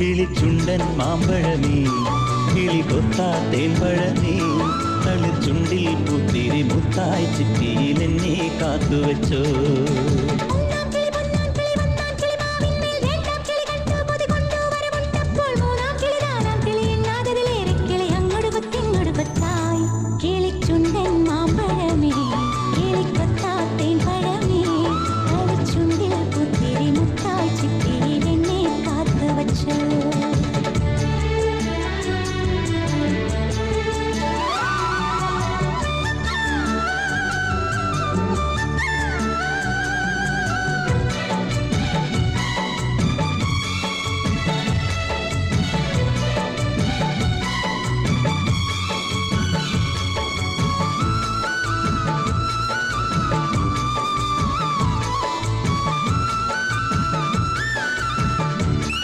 കിളിച്ചുണ്ടൻ മാമ്പഴമേ കിളി കൊത്താ തേൻപഴമേ തളിച്ചുണ്ടിൽ പുത്തിരി മുത്തായി ചിറ്റിയിൽ എന്നെ കാത്തുവെച്ചോ